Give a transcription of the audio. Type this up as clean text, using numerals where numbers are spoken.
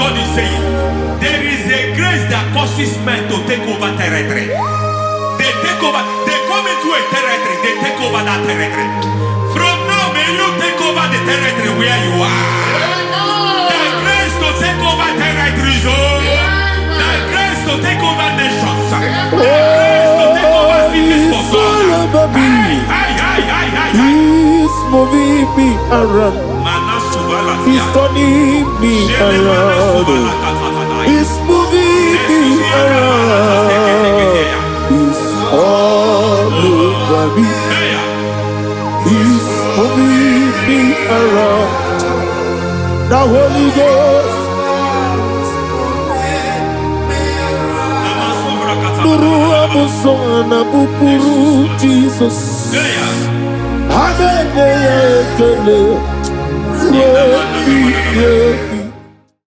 God is saying, there is a grace that causes men to take over territory. They take over, they come into a territory, they take over that territory. From now, may you take over the territory where you are. The grace to take over territories, the grace to take over nations, the grace to take over cities for God. He's moving me around. He's turning me around. He's moving me around. He's all over me. He's moving me around. The Holy Ghost. Nuru amusona bukuru Jesus. Amen.